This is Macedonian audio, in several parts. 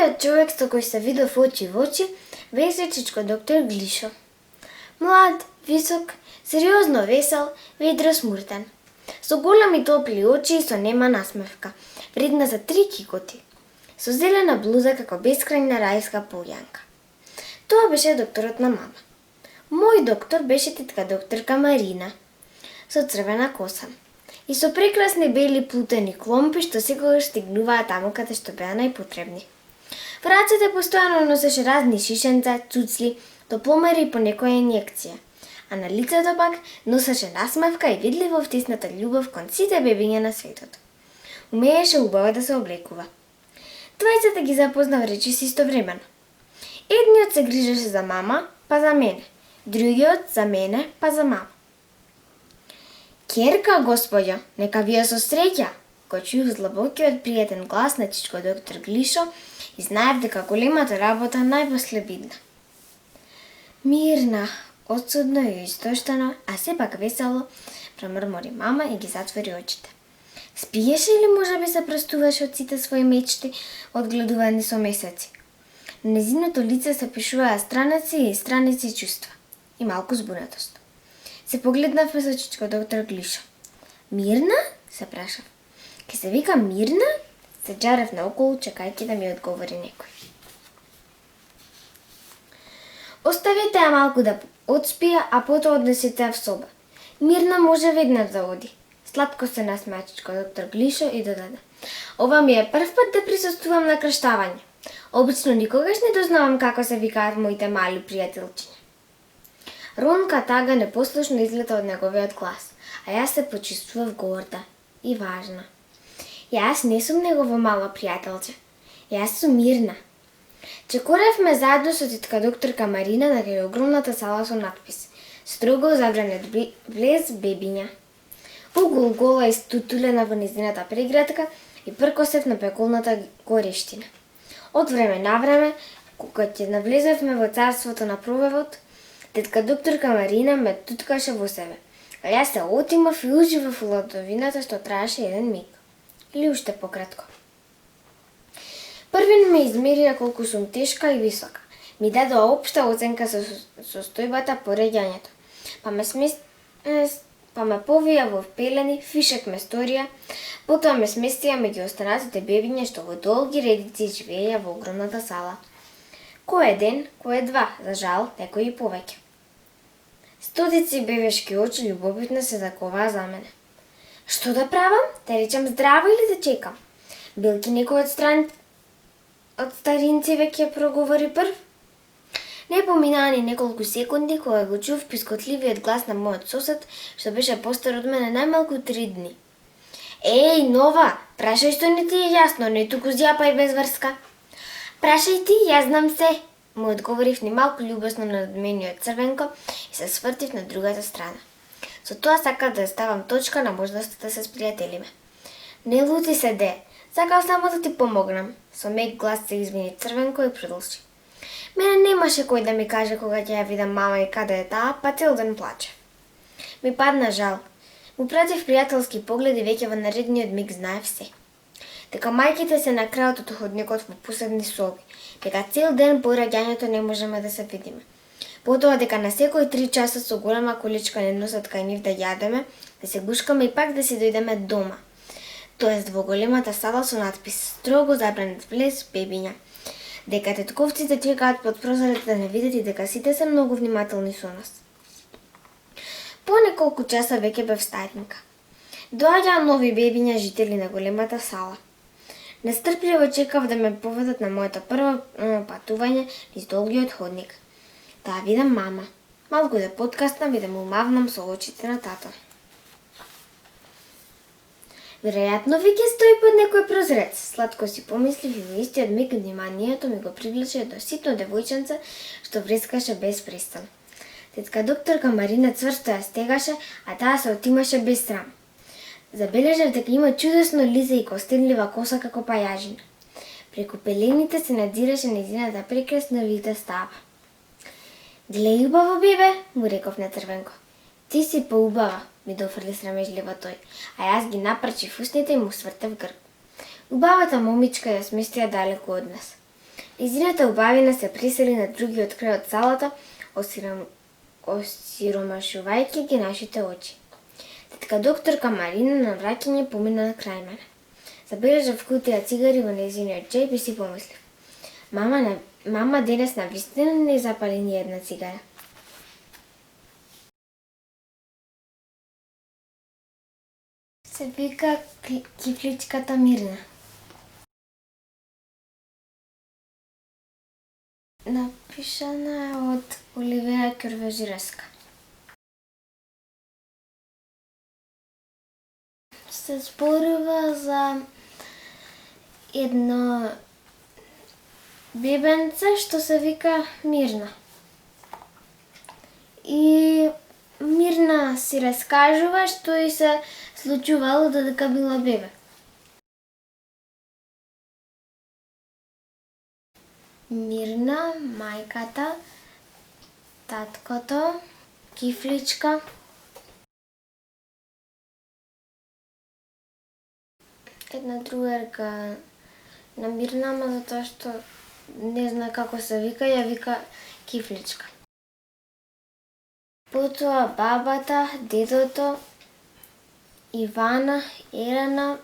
Првиот човек со кој се видов очи во очи беше чичко доктор Глишо. Млад, висок, сериозно весел, ведро смуртен. Со големи топли очи и со нема насмевка, вредна за 3 кикоти. Со зелена блуза како бескрајна рајска полјанка. Тоа беше докторот на мама. Мој доктор беше тетка докторка Марина, со црвена коса и со прекрасни бели плутени кломпи што секогаш стигнуваа таму каде што беа најпотребни. В рацете постојано носеше разни шишенца, цуцли, топломери и по некоја инјекција, а на лицето пак носеше насмевка и видливо втисната љубов кон сите бебиња на светот. Умееше убаво да се облекува. Двајцата ги запознав речиси истовремено. Едниот се грижеше за мама, па за мене, другиот за мене, па за мама. Керка, господја, нека ви ја со среќа, го чув злобокиот пријатен глас на чичко доктор Глишо и знаев дека големата работа најпосле бидна. Мирна, одсудно и истоштено, а сепак весело, промрмори мама и ги затвори очите. Спиеше или можеби се простуваше од сите своји мечти, одгледувани со месеци? На незиното лице се пишуваа страници и страници чувства и малку збунатост. Се погледнавме со чичко доктор Глишо. Мирна? Се прашав. Ке се вика Мирна? Се джарев наоколу, чекајќи да ми одговори некој. Оставете ја малку да одспија, а потоа однесете ја в соба. Мирна може веднаш да оди. Сладко се насмеа чичко доктор Глишо и додаде. Ова ми е прв пат да присуствувам на крштавање. Обично никогаш не дознавам како се викаат моите мали пријателчиња. Ронка тага непослушно излета од неговиот глас, а јас се почувствував горда и важна. Јас не сум негово мало пријателче. Јас сум Мирна. Чекоревме заедно со тетка докторка Марина на кај огромната сала со надпис "Строго забранет влез бебиња". Угол гола истутулена во низината преградка и пркосев на пеколната горештина. Од време на време, кога ќе навлезевме во царството на пробевот, тетка докторка Марина ме туткаше во себе, а јас се отимав и уживав во ладовината што траеше еден миг. Или уште пократко. Првин ме измерија колку сум тешка и висока. Ми дадоа општа оценка со состојбата по реѓањето. Па ме повија во пелени, фишек ме сторија, потоа ме сместија меѓу останатите бебиња што во долги редици живееја во огромната сала. Кој е ден, кој е два, за жал, некој и повеќе. Стотици бебешки очи љубовитно се заковаа за мене. Што да правам? Да речам здраво или да чекам? Билки некој од старинци веќе проговори прв? Не поминаа ни неколку секунди кога го чув пискотливиот глас на мојот сосед, што беше постар од мене најмалку 3 дни. Еј, нова, прашај што не ти е јасно, не туку зјапај без врска. Прашај ти, јас знам се, му одговорив ни малку љубосно на надмениот црвенко и се свртив на другата страна. Со тоа сакав да ставам точка на можноста да се спријателиме. Не лути се, де, сакав само да ти помогнам. Со мек глас се извини црвенко и продолжи. Мене немаше кој да ми каже кога ќе ја видам мама и каде е таа, па цел ден плаче. Ми падна жал. Му пратив пријателски поглед и веќе во наредниот миг знаев се. Дека мајките се на крајот од ходникот во посебни соби, дека цел ден по раѓањето не можеме да се видиме. Потоа дека на секој 3 часа со голема количка не носат кај нив да јадеме, да се гушкаме и пак да си дојдеме дома. Тоест во големата сала со надпис "Строго забранет влез бебиња". Дека тетковците чекаат под прозорите да не видат и дека сите се многу внимателни со нас. По неколку часа веќе бев старинка. Доаѓаа нови бебиња жители на големата сала. Нестрпливо чекав да ме поведат на моето прво патување низ долгиот ходник. Да видам мама, малку да подкаснам и да му мавнам со очите на тато. Веројатно веќе стои под некој прозрец, сладко си помислив и во истиот миг вниманието ми го привлече до ситно девојченце што врескаше без престан. Тетка докторка Марина цврсто ја стегаше, а таа се отимаше без срам. Забележав дека има чудесно лице и костенлива коса како пајажина. Преку пелените се надзираше нејзината прекрасна вита става. Глеј убаво бебе, му реков на црвенко. Ти си поубава, ми дофрли срамежливо тој, а јас ги напрчив устните и му свртев грб. Убавата момичка ја сместија далеку од нас. Нејзината убавина се пресели на другиот крај од салата, осиромашувајќи ги нашите очи. Тетка докторка Марина на враќање помина крај мене. Забележав кутија цигари во нејзиниот џеб и си помислив: мама денес навистина не запали ни една цигара. Се вика кифличката Мирна. Напишана е од Оливера Ќорвежиреска. Се зборува за едно бебенце што се вика Мирна. И Мирна си раскажува што и се случувало додека била бебе. Мирна, мајката, таткото, кифличка, една другарка на Мирна, ама затоа што не зна како се вика, ја вика кифличка. Потоа бабата, дедото, Ивана, Елена,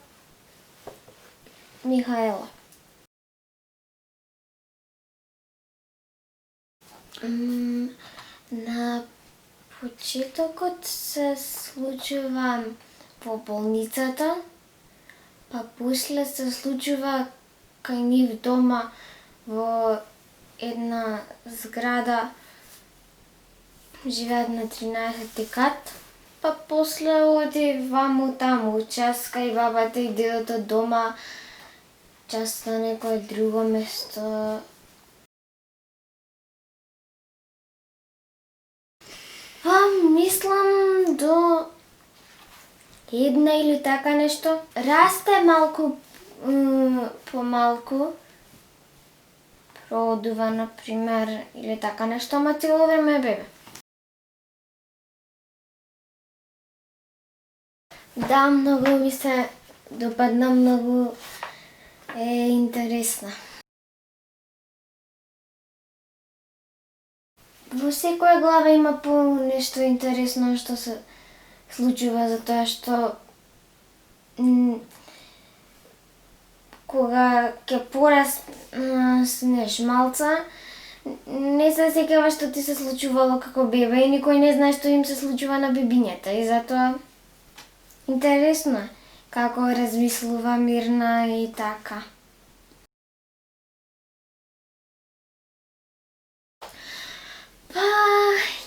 Михаела. На почетокот се случува во болницата, па после се случува кај нив дома во една зграда, живеат на 13 кат, па после оди ваму таму, час кај бабата и дедото дома, час на некое друго место. Па мислам до една или така нешто. Расте малку помалку, продува, например, или така нешто, ама цело време е бебе. Да, многу ми се допадна, многу е интересна. Во секоја глава има по нешто интересно што се случува, затоа што кога ќе пораснеш малца, не се сеќаваш што ти се случувало како бебе и никој не знае што им се случува на бебињата и затоа интересно е како размислува Мирна и така. Па,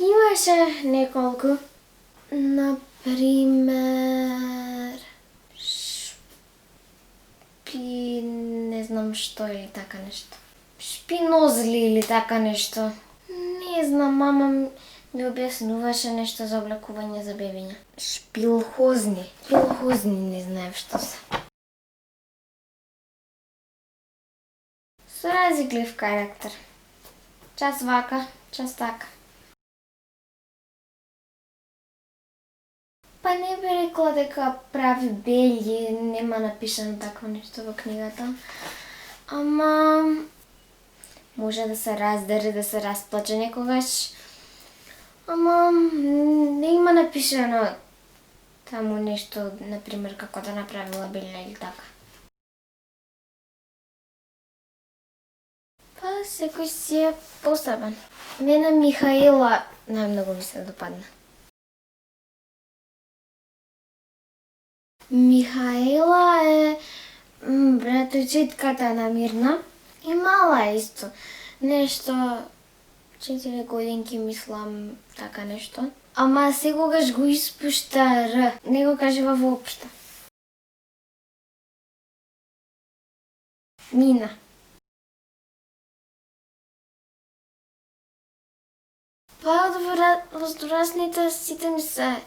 имаше неколку. Например, не знам што или така нешто. Шпинозли или така нешто. Не знам, мама ми објаснуваше нешто за облекување за бебиња. Шпилхозни, не знаев што се. Со разликлив карактер. Час вака, час така. Па не би рекла дека прави белји, нема напишано такво нешто во книгата. Ама може да се раздери, да се расплаче некогаш. Ама не има напишано таму нешто, например, како да направила белја или така. Па секој си е посебен. Мене Михаела најмногу ми се допадна. Михаела е братовчетката на Мирна и мала е исто. Нешто 4 годинки мислам, така нешто. Ама секогаш го испушта Р, не го кажува воопшто. Мина. Па возрастните сите ми се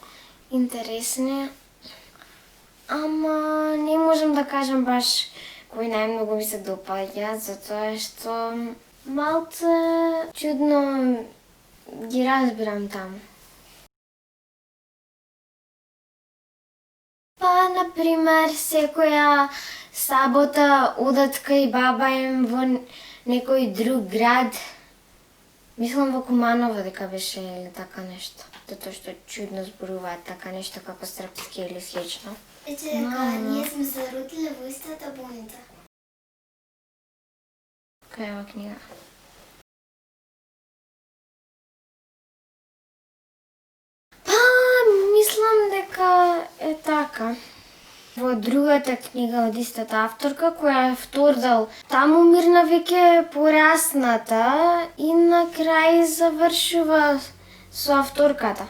интересни, ама не можам да кажам баш кој најмногу ми се допаѓа, затоа што малце чудно ги разбирам таму. Па Па, например, секоја сабота одат кај баба им во некој друг град. Мислам во Куманово дека беше или така нешто. Затоа што чудно зборуваат така нешто како српски или слично. Дека ние сме се родиле во истата болница. Која е ова книга? Па, мислам дека е така. Во другата книга од истата авторка, која е втор дел, таму Мирна веќе порасната и на крај завршува со авторката.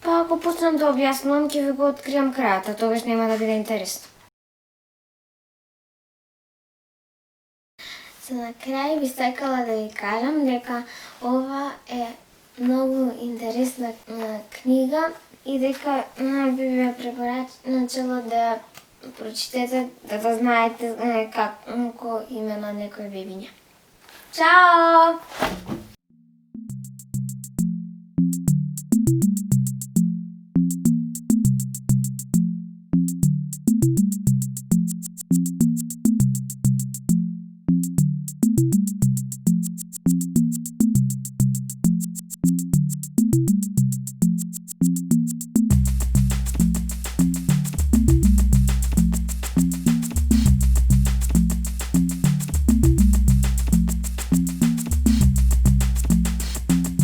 Па ако почнам да објаснувам, ќе ви го откриам крајот, а тогаш нема да биде интересно. За на крај би сакала да ви кажам дека ова е многу интересна книга и дека би ве препорачала да прочитате, да знаете како име на некој бебиња. Чао!